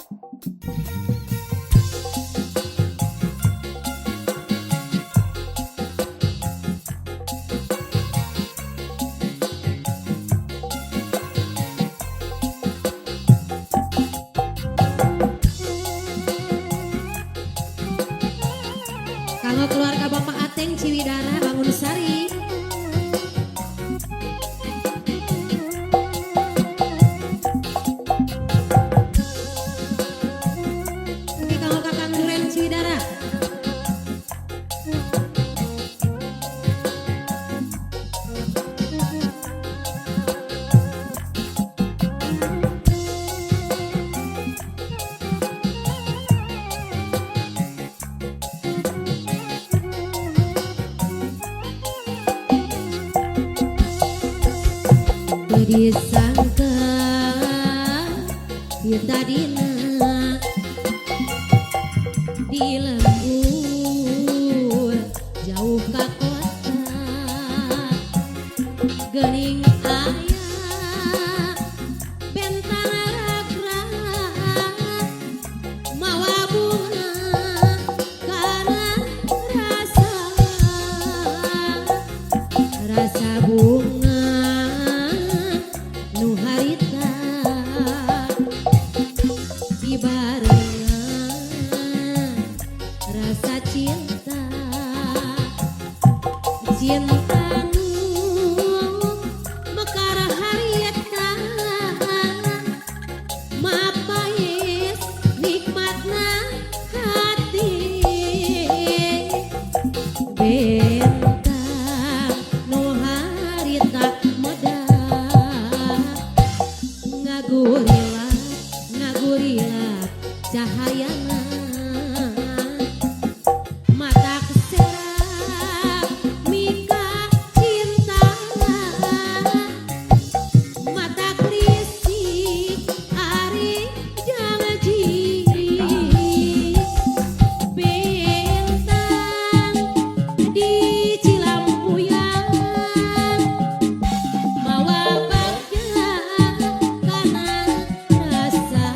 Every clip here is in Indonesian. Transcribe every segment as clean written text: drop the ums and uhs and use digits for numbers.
Kalau keluarga Bapak Ateng Ciwidara Bangun Sari. Oke, kalau Kakang Duren Ciwidara. Disangka kita dina di lembur jauh ka kota geuning aya bentang ragrag mawa bunga karena rasa bunga nu harita dibarengan rasa cinta nu mekar harita mapais nikmatna hati bentang nu harita ngagurilat cahayana mata keserak mika cinta mata krisik ari janji bentang di Cilampuyang mawa bagja karena rasa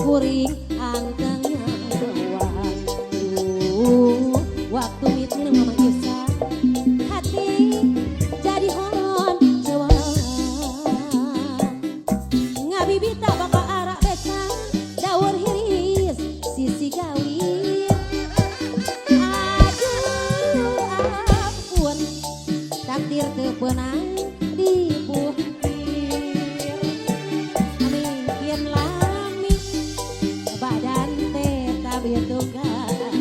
kuring angkangnya bawah. Waktu mitir mama Isa hati jadi hon jawa. Ngabibita bapak arak beta daur hiris sisi gawir. Aduh ampun takdir teu beunang dipukir. Mungkin lami badan teh tabir tukara.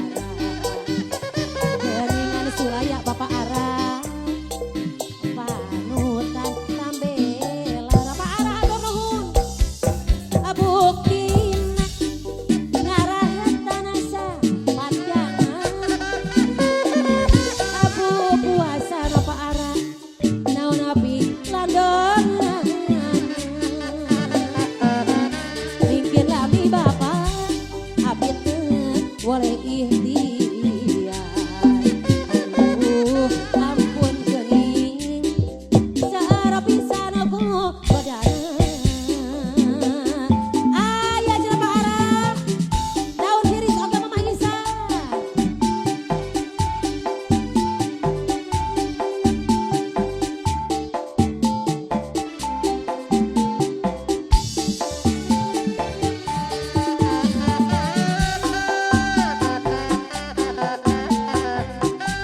Keringan sulaya bapak arah panutan tambela bapak arah atur nuhun. Buktina ngarahat tanasa panjangan. Abu puasa bapak arah naon api landongan. Mungkin lami bapak abdi teu boleh ikhtiar. Ampun geuning saara pisan aku badangan. Aya cenah Pak Ara daun hiris oge Mama Isa.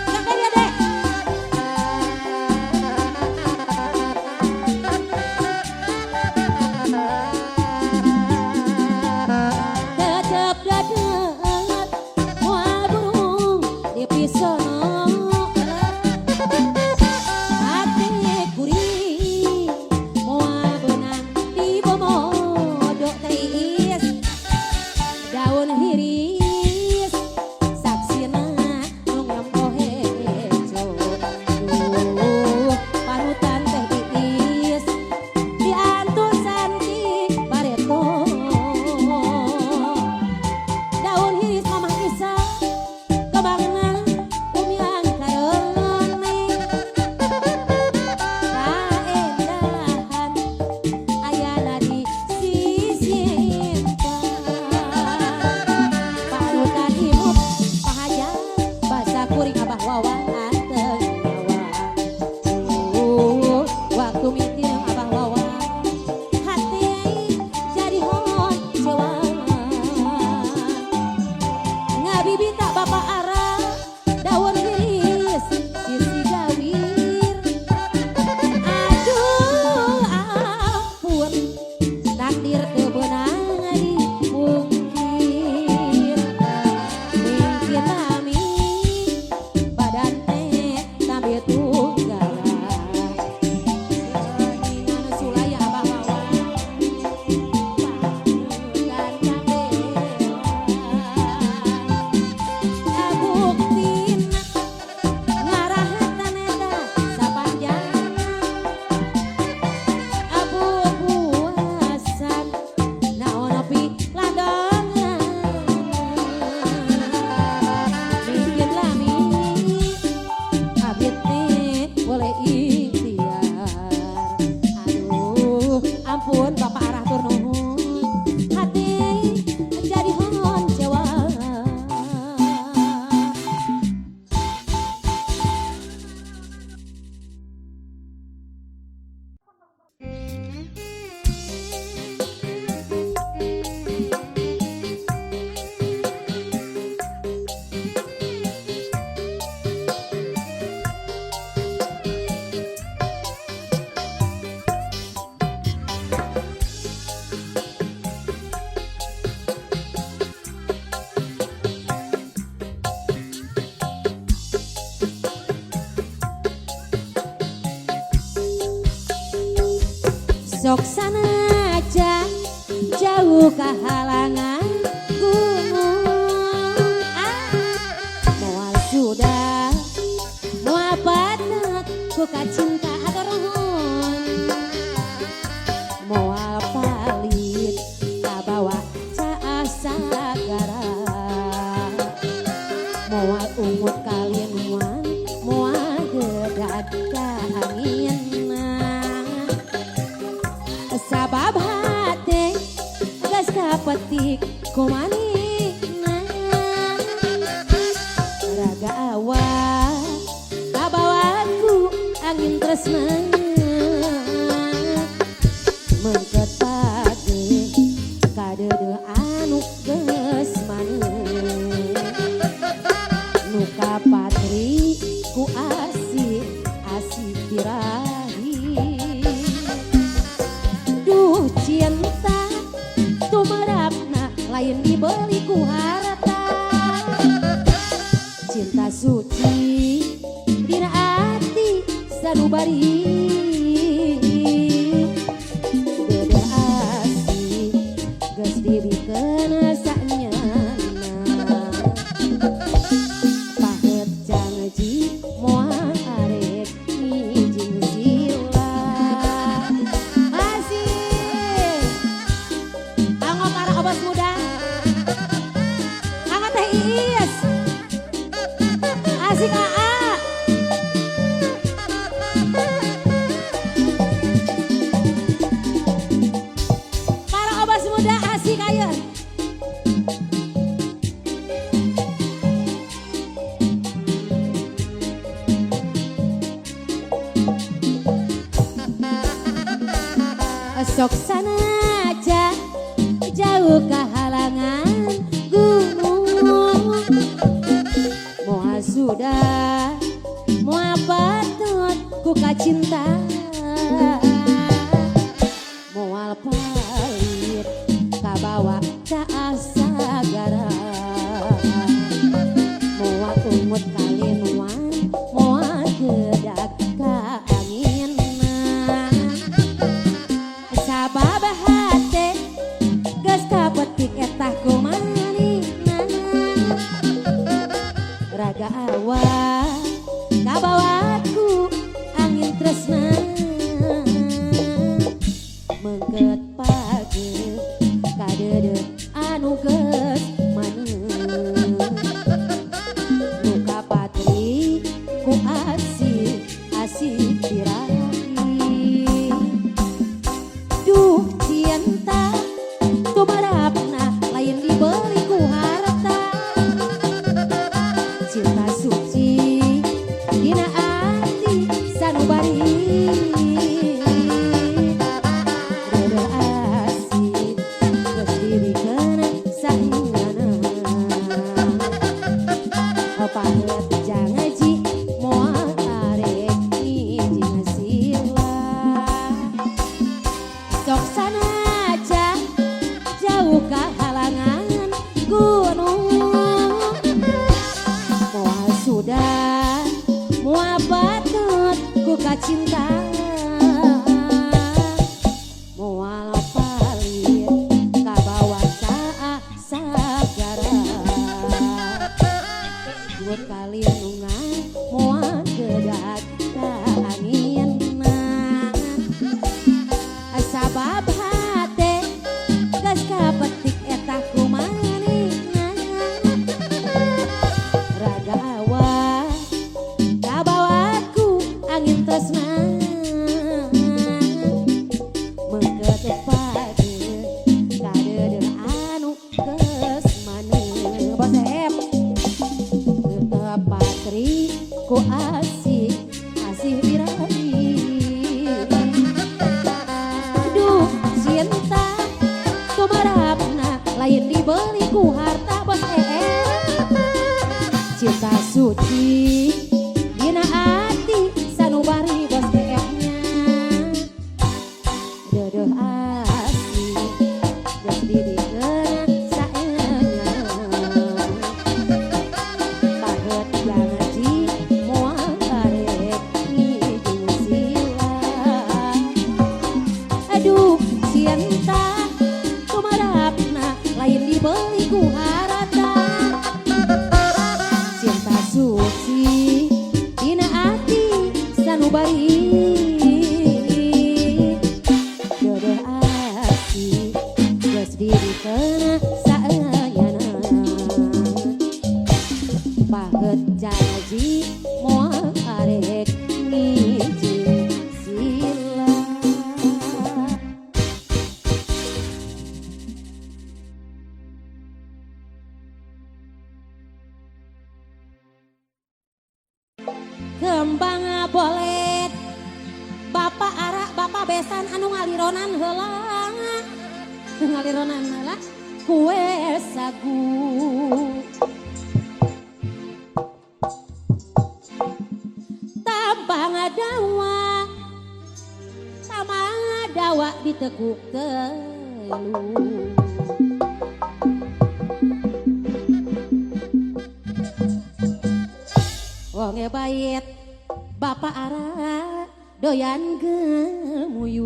Kakak dia deh. Tetep dadet moal burung di pisono. Hati kuring moal beunang di bomodo teis. Daun hiris saksina nu ngampohejo. Panutan teh iis diantusan di bareto. Daun hiris Mama Isa kebangna umiang kareuni. Kaendahan ayana di sisiepan. Panutan imut pahaja basa kuring abah wawa anteng nyawa. Waktu mitir abah wawa hati jadi hon jawa. Ngabibita bapak arah daun hiris sisi gawir. Aduh ampun takdir teu beunang dipungkir. Mungkin lami badan teh tambe tunggala. Keringan sulaya abah wawa panutan tambela. Buktina ngarahetan eta sapanjangan. Abu puasan naon api landongan. Mungkin lami abdi teh boleh ikhtiar. Aduh ampun bapak arah tur nuhun hati jadi hon jawa. Sok sanajan jauh kahalangan gunung. Moal sudah moal padet ku kacinta atur nuhun. Moal palit kabawa caasa gara. Moal ungut kalinuan moal dedat ka angin. Sabab hati geus kapetik kumanina raga awak kabawaku angin tresna mengket page kadede anu geus maneh nu kapatri ku asih birahi duh cinta tumerapna lain dibeli ku harta cinta suci dina ati sanubari beda asih geus dibikeun sanyana pahet janji moal arek ngijing sila asih anggo para obas muda anggo teh Iis asik aa para obas muda asik ayo sok sanaja jauh kehalangan gunung moal sudah moal patut ku kacinta moal palit kabawa caasa gara moal umut kalinuan moal gedak ka angin sabab hate geus kapetik etah kumanina raga awak kabawaku angin tresna mengket page kadede anu geus maneh nu kapatri ku asih birahi duh cinta tumarapna lain dibeli ku harta cinta suci dina ati sanubari beda asih geus dibikeun sanyana pahet janji moal arek ngijing sila sok sanaja jauh kehalangan gunung moal sudah moal patut ku kacinta moal palit kabawa caasa gara buat kalindungan moal gedak ka angin sabab hate geus kapetik etah kumanina raga awak kabawaku angin tresna mengket page kadede anu geus maneh bos F tetep patri ku asih birahi duh cinta tumarapna lain dibeli ku harta bos cinta suci dina ati sanubari bos nya dedeh asih geus dibikeun sanyana pahet janji moal arek ngijing sila aduh cinta tumarapna lain dibeli ku harta cinta suci dina ati sanubari dedeh asih geus dibikeun sanyana pahet janji moal arek ngijing sila anu ngalironan heula ngalironan heula kue sagu tambang dawa sama dawa ditekuk telu wonge bait bapak ara doyan gemuyuk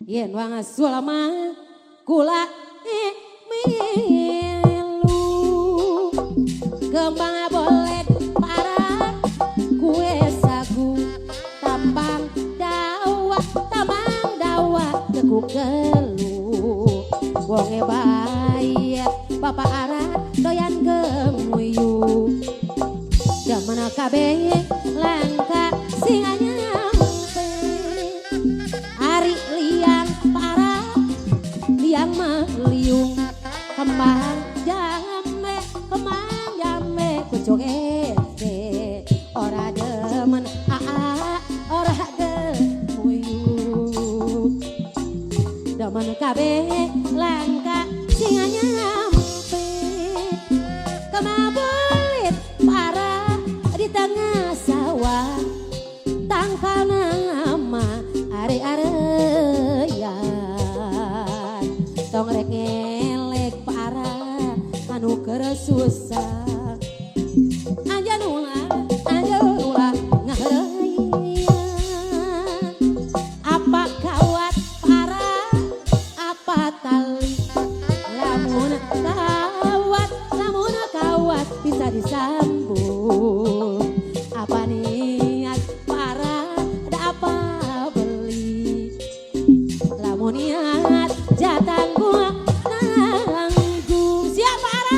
yen wang sulama kula milu kembang bolet para kue sagu tambang dawa tekuk telu wonge bayet bapak ara doyan gemuyuk damana kabeh langka singanya ari liang para liang meliung kembang jame kucuk ora demen ora gemuyuk daman kabeh langka singanya kemabulit para di tengah sawah tangkal nama are-areyan tong rek ngelek para anu keresusah anjan ulah ngahareuyan apa kawat para apa tali lamun kawat bisa disambung apa niat para ada apa beli lamun niat jatang gua nanggung siap para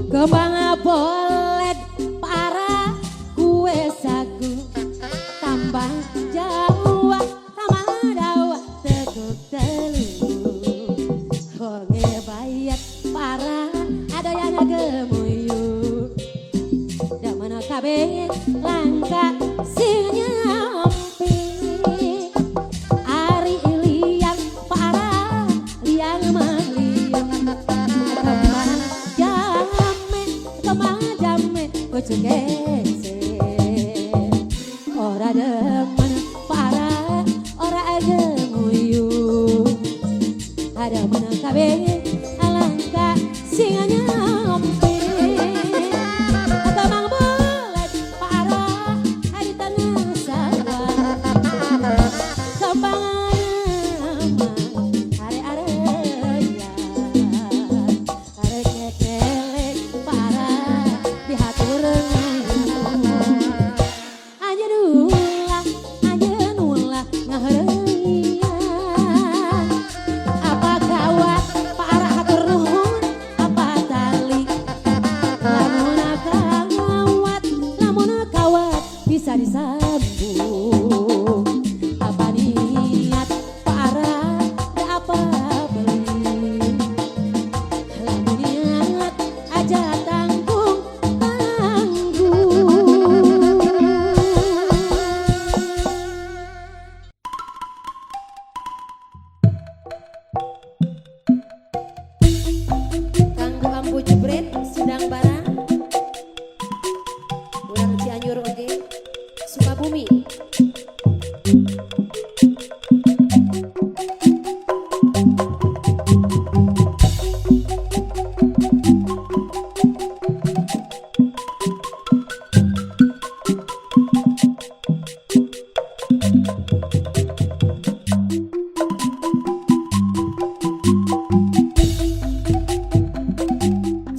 kembang bolet para kue sagu tambang jawa sama dawa tekuk telu honge bayat para ada yang gemuyuk damana kabeh langka sing nyampi ari liang para liang maliung kembang jame kucuk ora demen para ora gemuyuk ada menang kabeh alangka sing nyampe kembang bolet para di tanah sawah kembang bisa disambung apa niat para apa beli lamun niat aja tanggung kanggo ambu jebret sedang barang urang Cianjur oge Sukabumi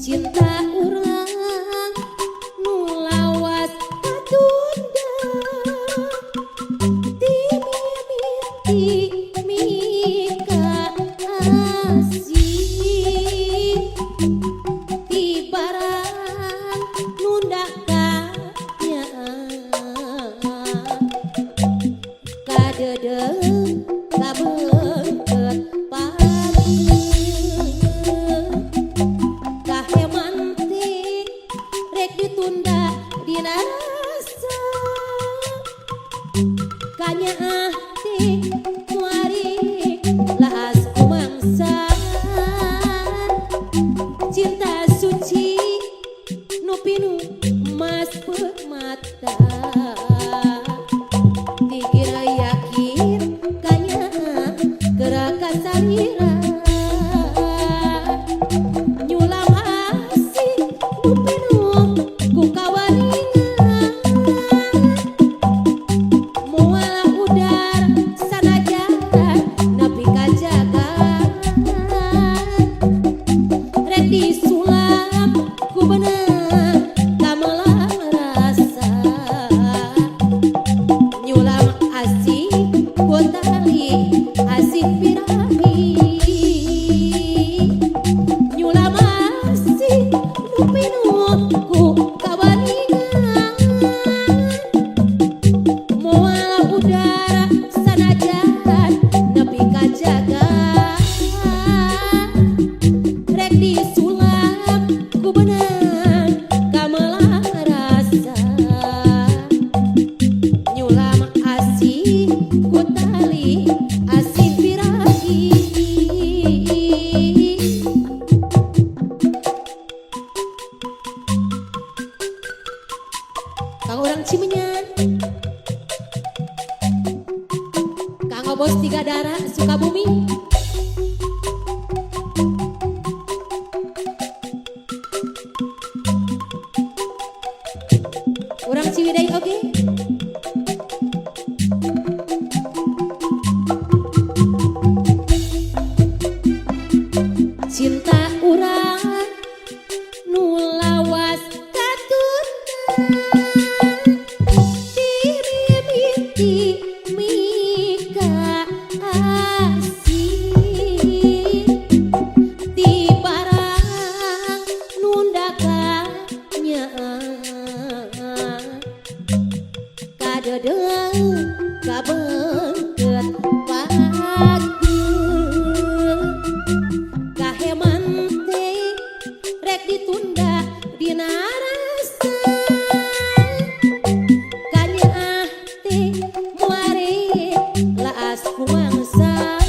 cinta urang asih birahi nyula masih nupinu ku kawaningan moal udara sanajan nepi ka jagat rek disulap ku benang kamelah rasa nyulam asih ku tali asih birahi kang orang Cimenyan kang Obos Tiga Dara Sukabumi orang Ciwidey oke cinta urang nu lawas katunan diri mimpi mika asih di barang nundakanya kadedeng kabengket pageung kaheman teh rek ditunda dina rasa kanya teh muare laas ku mangsa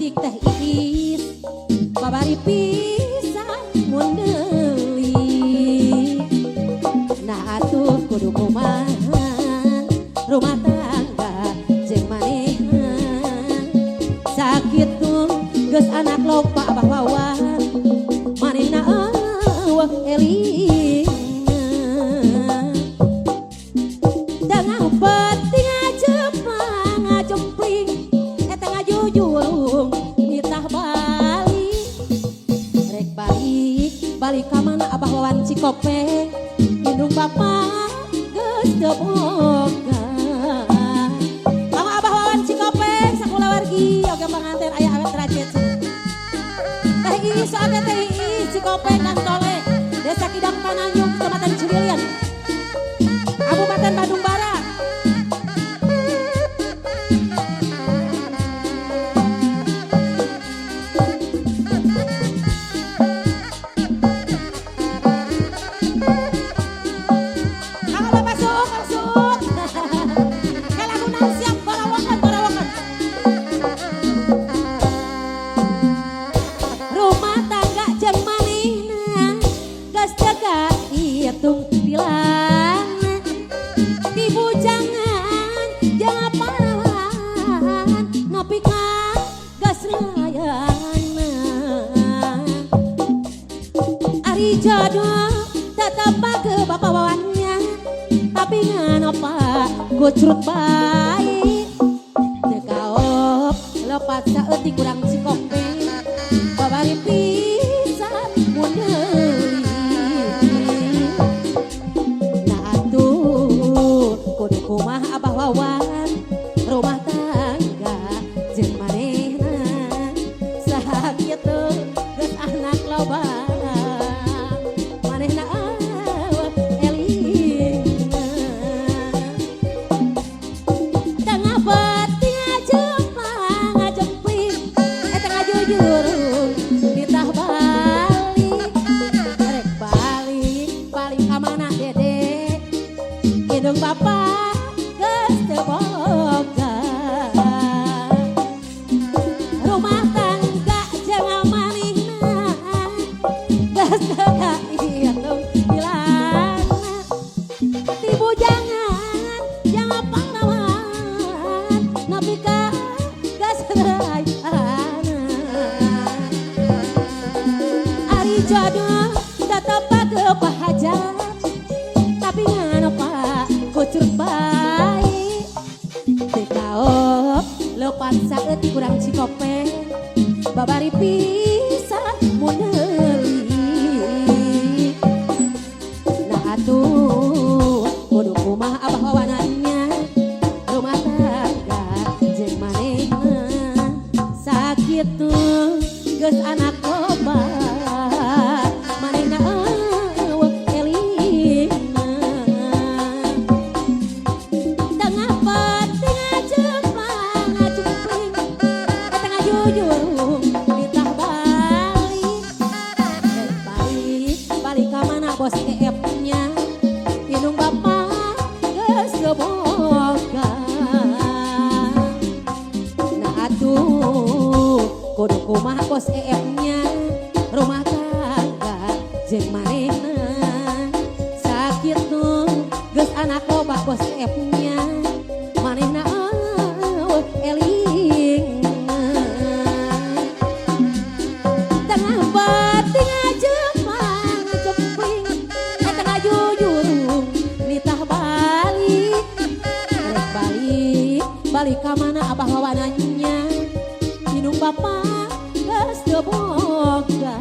balik teh iis babari pisan mun deui. Nah atuh kudu kumaha rumah tangga jeung manehna sakitu geus anak loba abah wawan manehna eueuh elingna dengan penting ngajepang ngajempling eta ngajujurung nitah balik rek balik balik ka mana abah wawan Cikopeng indung bapak geus teu boga. Mama abah wawan Cikopeng sakula wargi oge panganten aya awet derajat teh iis oge teh iis Cikopeng Kantole Desa Kidang Pananyung Kecamatan Cililian Kabupaten Bandung Barat. Kakak Bapak Suuk, Kang Suuk. Kalagunan siap barawakan, barawakan. Rumah tangga jeung manehna geus jaga hitung tilang. Di bujangan jeung parawan nepi ka geus layana. Ari jodoh tetep ke bapak wawannya tapi nganopa kucrut baik teu kaop lepat saeutik kurang Cikopeng babari pisan mun deui. Nah atuh kudu kumaha abah wawan rumah tangga jeung manehna sakitu geus anak loba manehna eueuh elingna tengah beuting ngajepang ngajempling eta ngajujurung ditah balik rek balik balik ka mana dede indung bapak geus teu boga. Rumah tangga jeung manehna geus teu kahitung tilangna. Ti bujangan jeung parawan nepi ka geus rayana. Ari jodoh tetep pageup hajat tapi nganopa kucrut baik teu kaop leupat saeutik kurang Cikopeng babari pisan mun deui. Nah atuh kudu kumaha abah wawananya rumah tangga jeung manehna sakitu geus anak loba manehna eueuh elingna tengah penting ngajepang ngajempling eta ngajujurung ditah balik rek balik balik ka mana bos EF-nya indung bapak geus teu boga. Nah atuh kudu kumaha bos EF-nya rumah tangga jeung manehna sakitu geus anak loba bos EF-nya manehna eueuh elingna tengah beuting ngajepang ngajempling eta ngajujurung nitah balik rek balik balik ka mana abah wawananya indung bapak geus teu boga.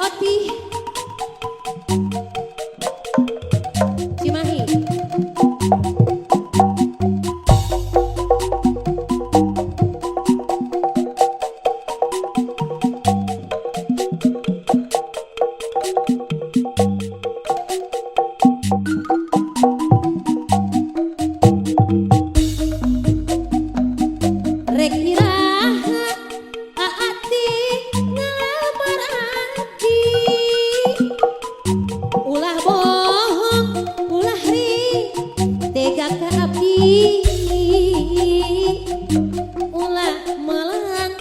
Oti Cimahi. Rek iraha aati ngalamar abdi, ulah bohong ulah ri tega ka abdi, ulah melang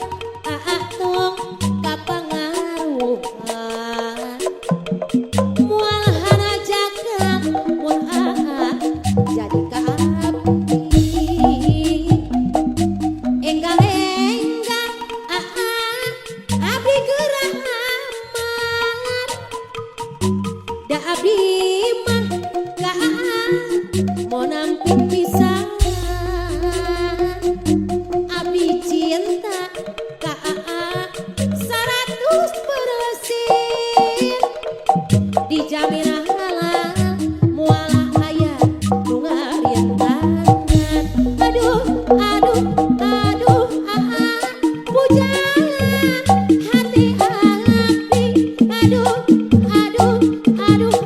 aa tong kapangaruhan, moal harajakan moal aa jadi ka abdi. Enggal-enggal abdi geurang amar, da abdi mah ka mau nampik pisan, abdi cinta ka 100%, dijamin halal mualah aya nu ngarintangan. Aduh aduh aduh pujaan hati abdi, aduh aduh aduh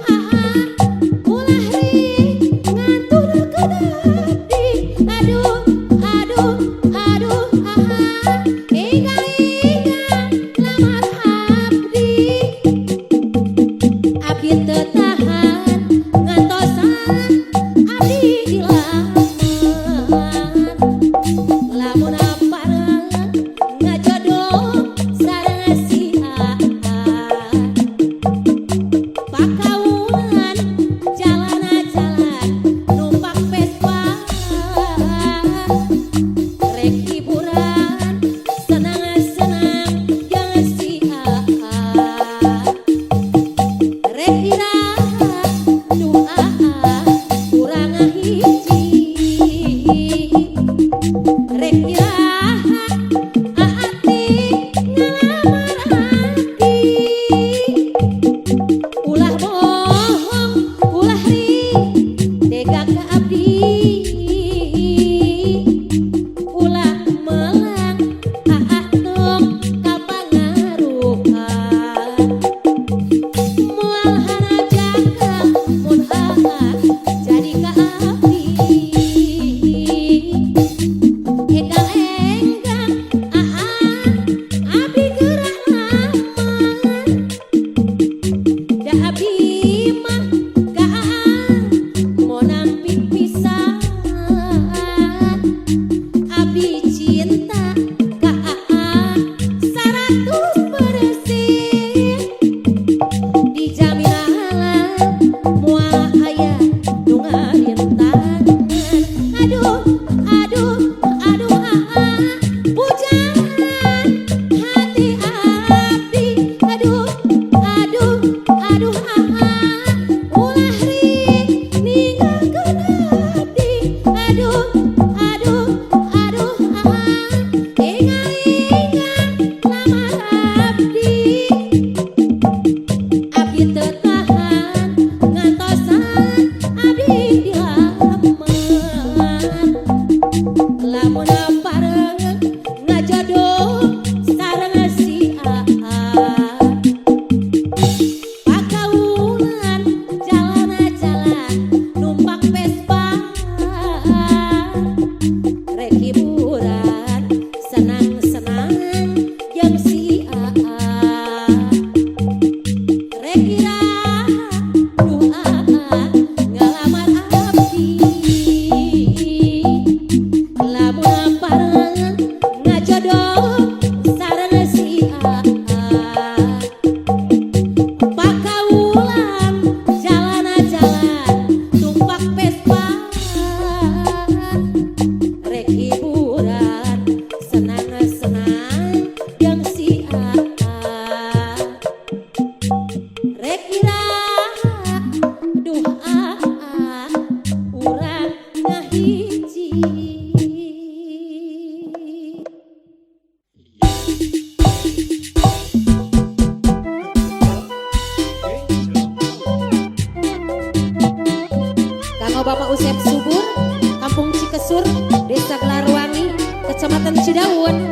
Kasur, Desa Gelarwangi, Kecamatan Cidaun.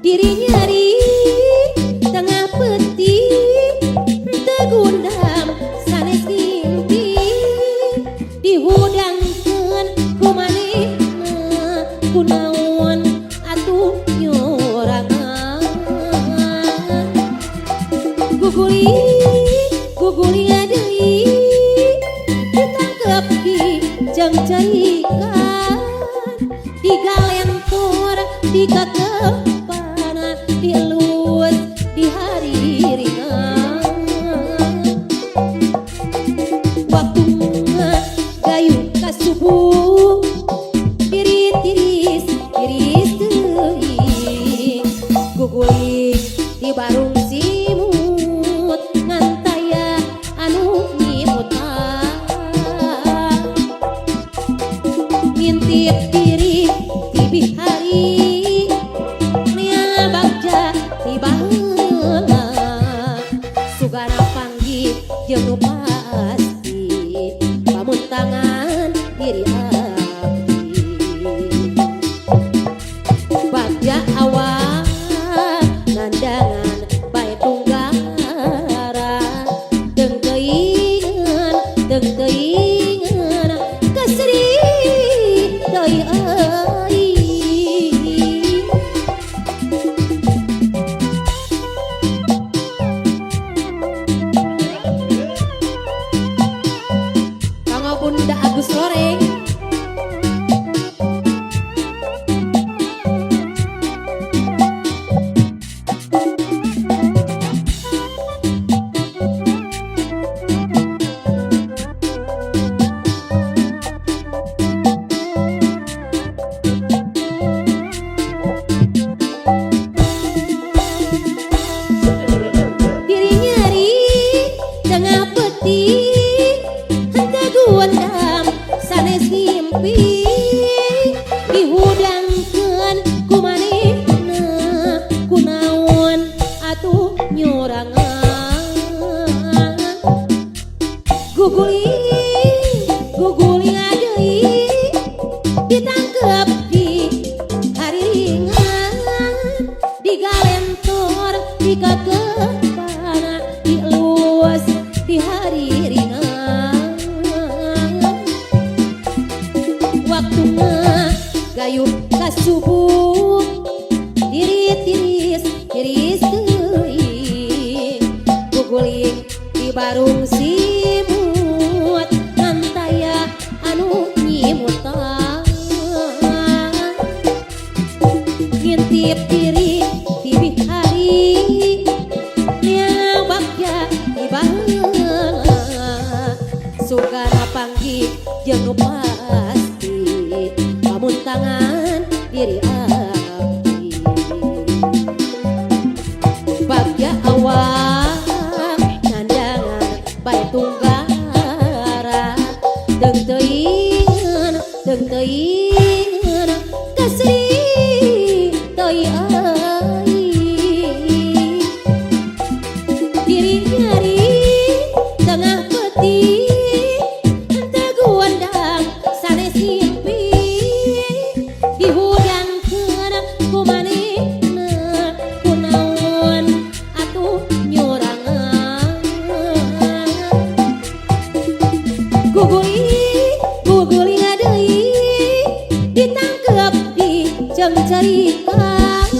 Dirinya di tengah peti tegundam sanes ngimpi dihudangkeun ku manehna kunaon atuh nyorangan guguling adeui ditangkep di jang carikan digalentor dikakepana dielus di hari ringan waktu gayung kasubuh tiris teuing guguling di barung simut ngantaya anu nyimutan ngintip diri tibih hari nia bagja tiba heula sugana panggih jeung nu pasti pamuntangan diri abdi bagja awak ngandangan bae tunggara deung teuingan keseri deui euy Kanggo Bunda Agus Loreng. Dirinya di tengah peti tegundam sanes ngimpi dihudangkeun ku manehna kunaon atuh nyorangan guguling adeui ditangkep di hari ringan digalentor dikakepana dielus di hari ringan waktu gayung kasubuh tiris teuing guguling di barung simut ngantaya anu nyimutan ngintip diri tibih hari nia bagja tiba heula sugana panggih jeung nu pasti pamuntangan diri abdi bagja awak ngandangan bae tunggara deung teuingan keseri deui euy dirinya di tengah peti tegundam sanes ngimpi dihudangkeun ku manehna kunaon atuh nyorangan guguling adeui ditangkep di jang carikan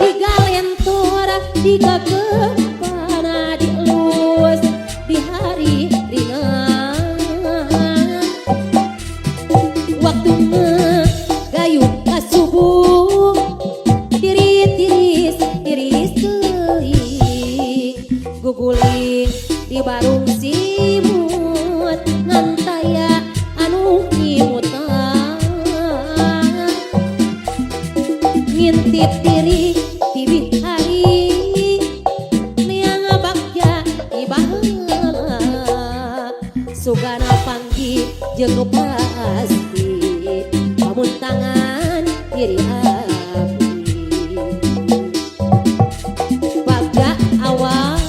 digalentor dikakepana dielus di hari ringan waktu gayung kasubuh tiris teuing guguling di barung simut ngantaya anu nyimutan ngintip diri tibih hari nia bagja tiba jeung nu pasti pamun tangan diri abdi bagja awak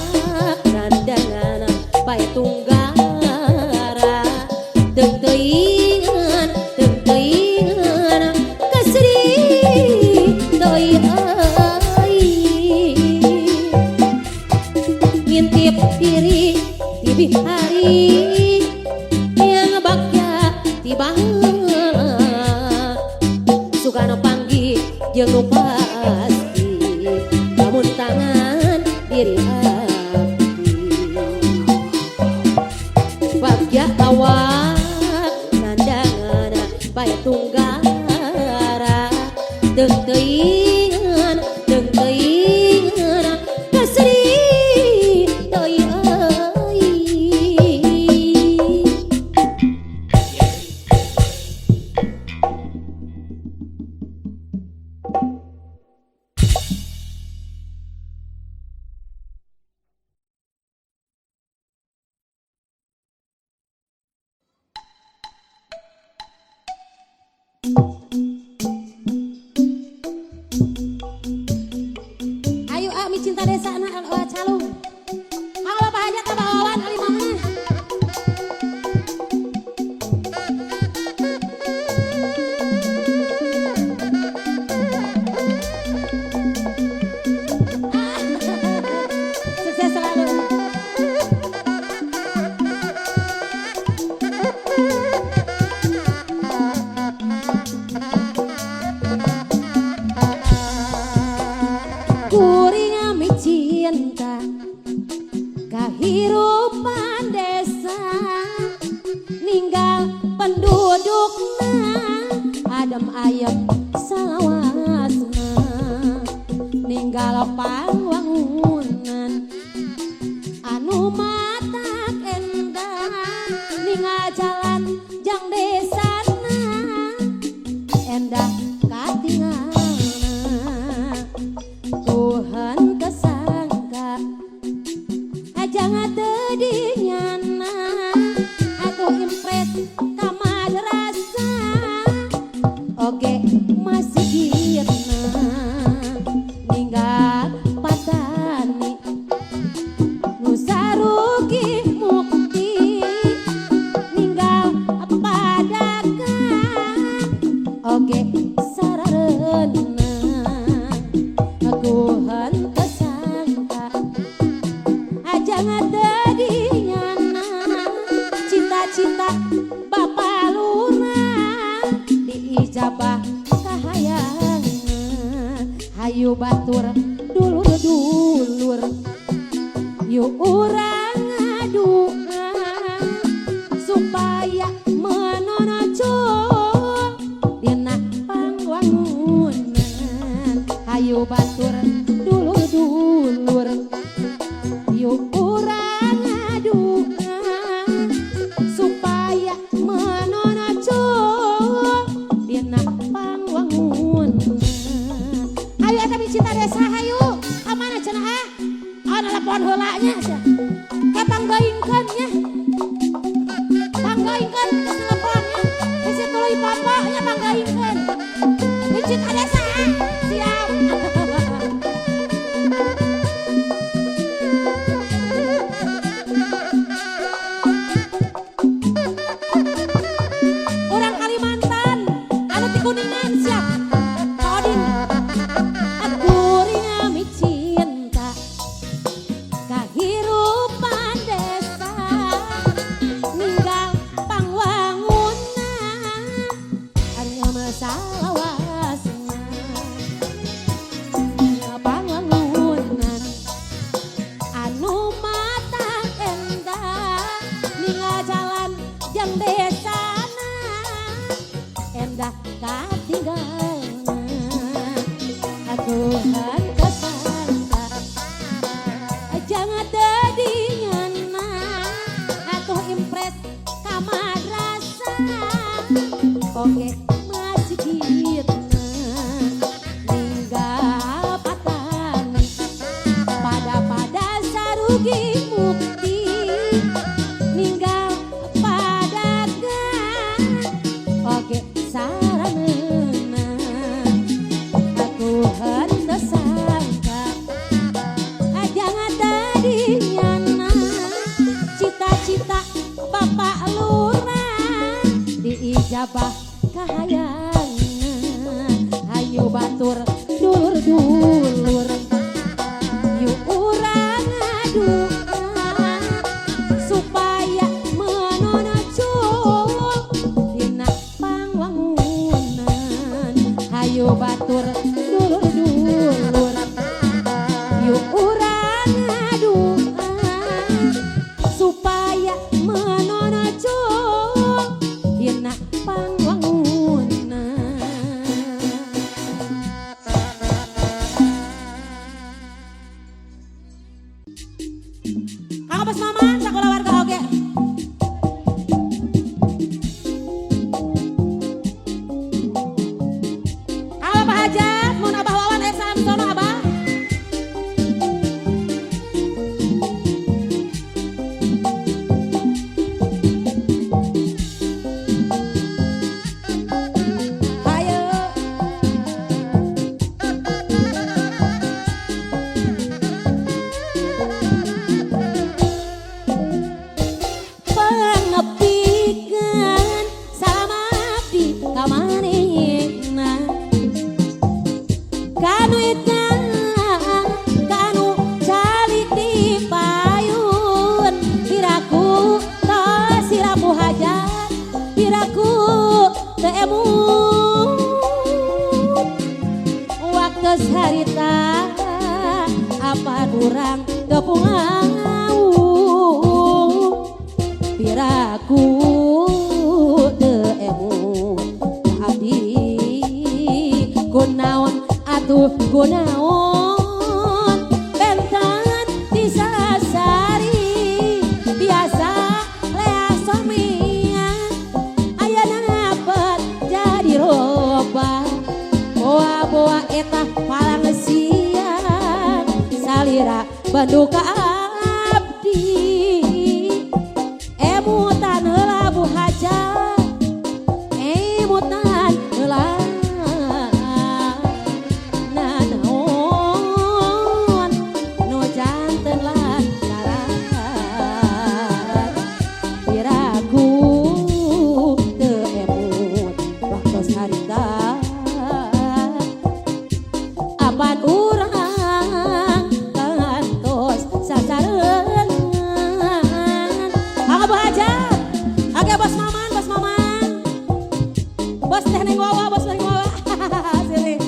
randangan bae tunggara teung teuingan kasri deui ngintip diri tibih hari yang bagja tiba sugana panggih jeung nu pasti pamun tangan diri abdi bagja awak nandangan bae tunggara teung teuingan kasri deui ayo mi cinta desa na calung halo Pak Hajat Abah Wawan ali mamana sukses selalu kuring ami cinta kahirupan desa ninggal pendudukna adem ayem salawasna ninggal pangwangunan anu matak endah ninggal jalan jang desana endah katingalna Tuhan kesangka jangan tedinyana atau impres kamar rasa oke masih giatna ninggal patani nusarugi mukti ninggal padakan oke sararena Tuhan kesangka jangan tadinya cinta-cinta Bapak Lurah diijabah kahayangan hayu batur dulur-dulur yuk urang ngadua supaya menonocul dina pangwangunan hayu batur dulur-dulur yuk urang ngadua supaya menonocul dina pangwangunan hayu eta mi cinta desa hayu kamana cenah nelpon heula nya sia ke panggaingkeun nya panggaingkeun geus nelpon nya hiji tuluy papa nya panggaingkeun mi cinta desa siap orang Kalimantan anu ti Kuningan siap Odin aku ringa cinta kahirupan desa ninggal pangwangunan hanya masalah wasna pangwangunan anu mata endah ninggal jalan jang desana endah katinggalna Tuhan kesangka jangan tadinya atuh impres kamar rasa oke masih giatna ninggal patani pada sarugi mukti ninggal padagan Abah kahayangan hayu batur dulur-dulur yuk urang ngaduan supaya menonacul dina pangwangunan hayu batur dulur-dulur yuk urang ngaduan supaya menonacul dina pangwangunan. Kang Bos Maman sakola warga oge. Abah hajat mun Abah Wawan aya salam sono Abah. Hayo pangepikeun sama abdi ka manehna kanu eta kanu calik di payun piraku tos sirapu hajat piraku teu emut waktu harita apa kurang kepungawu piraku teu emut ka abdi kunaon atuh kunaon benten disasari biasa lea somia ayeuna bet jadi loba boa-boa eta palangesian salira bandu ka abdi emutan heula bu hajat emutan heula nanaon nu janten lantaran piraku teu emut waktos harita apan urang kantos sasarengan Abah hajat age Bos Maman bos teh neng wawa bos neng wawa silih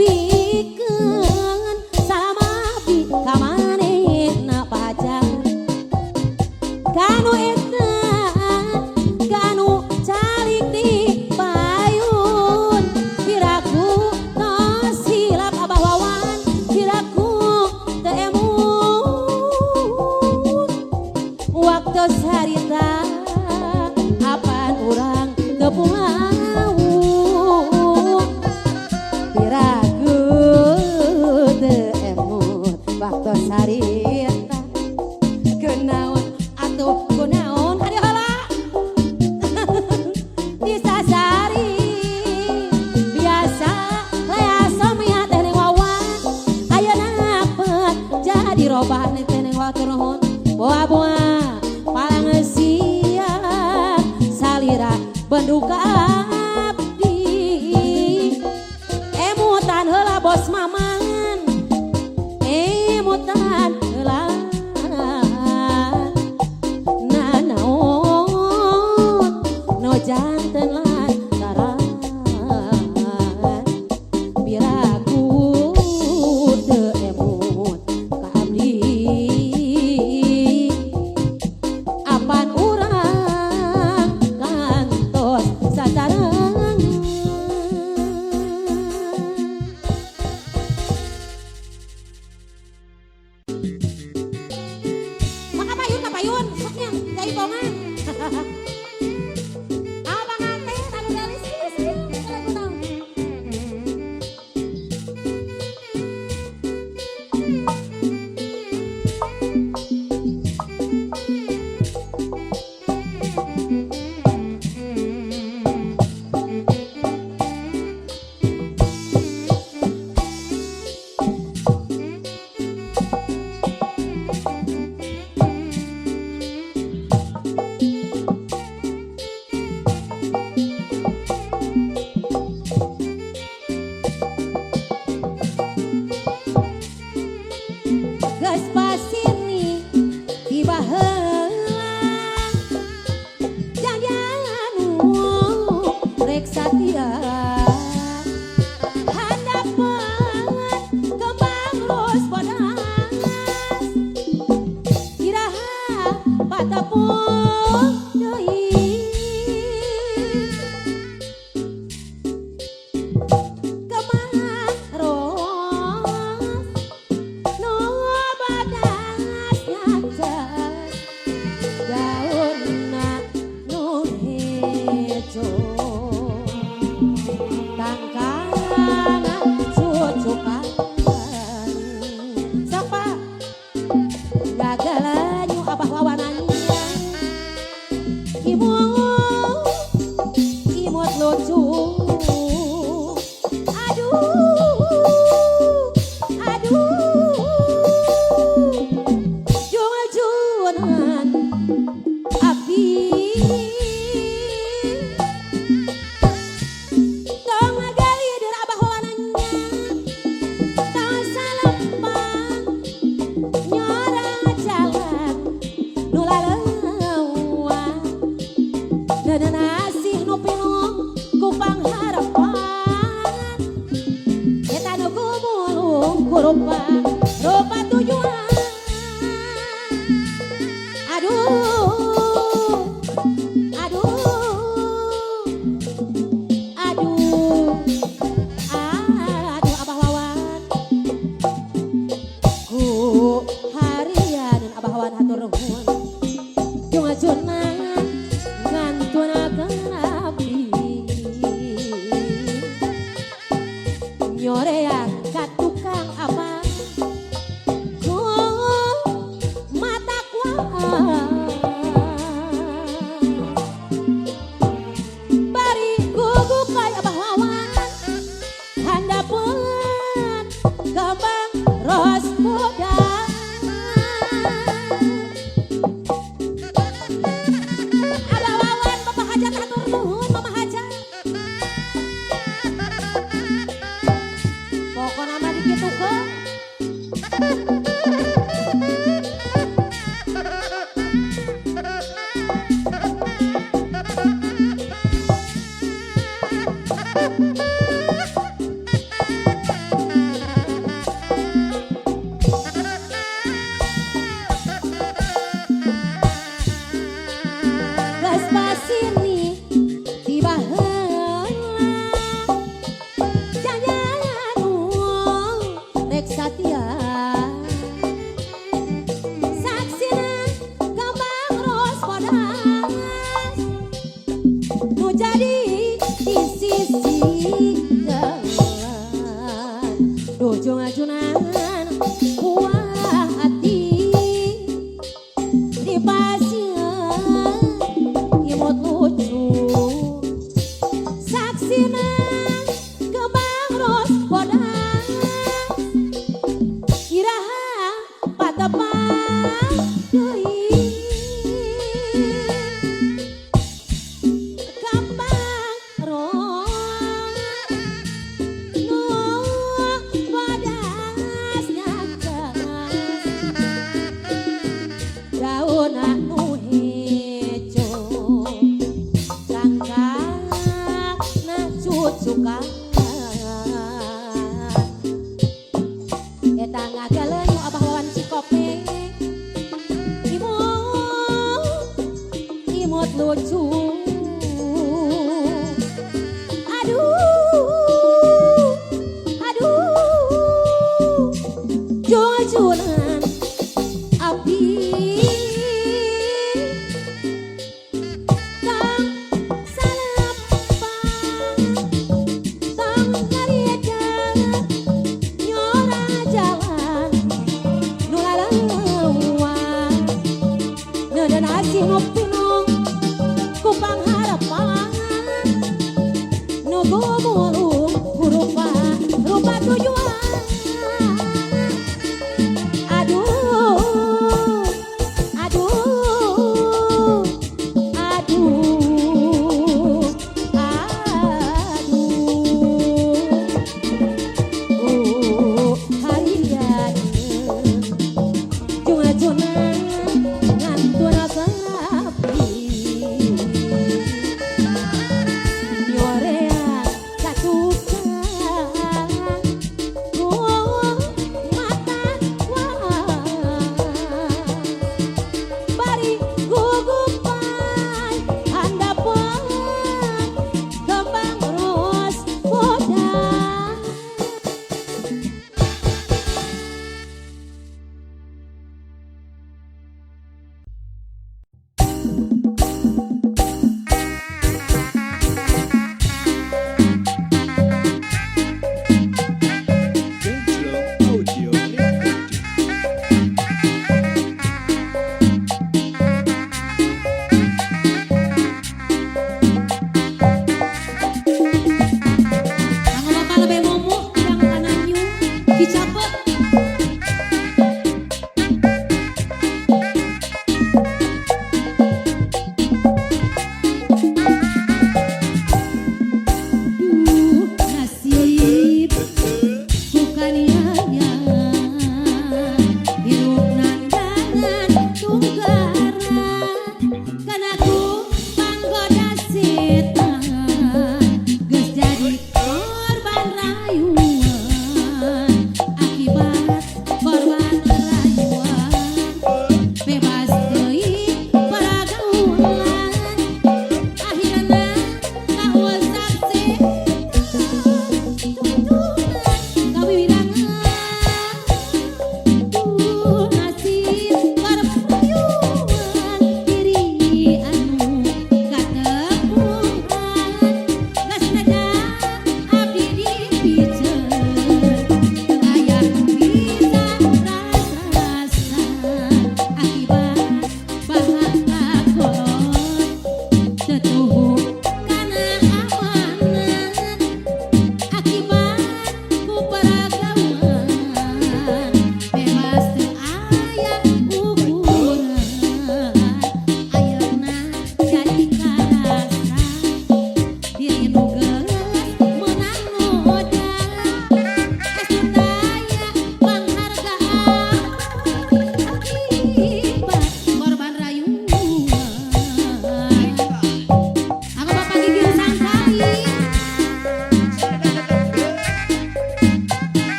pangepikeun sama abdi ka manehna pacar kanu eta kanu calik di payun piraku tos silap Abah Wawan piraku teu emut waktu harita apan urang kepungawu piraku teu emut waktu harita kunaon atuh kunaon hadiah heula disasari biasa lea somia teh neng wawan ayeuna bet jadi robahan teh neng wawan nuhun boa-boa palangesian salira bandu ka abdi emutan heula Bos Maman emutan heula nanaon nu janten lantaran piraku teu emut ka abdi apan urang kantos sasarengan maka payun soknya jaipongan abang ate anu galis sih lagu naon tiba heula jangan rek satia handapan kembang ros bodas iraha patapun deui rupa tujuan aduh aduh aduh aduh abah wawan ku harian abah wawan hatur nuhun jeung ajunan ngantunakeun abdi nyorean ka tukang apa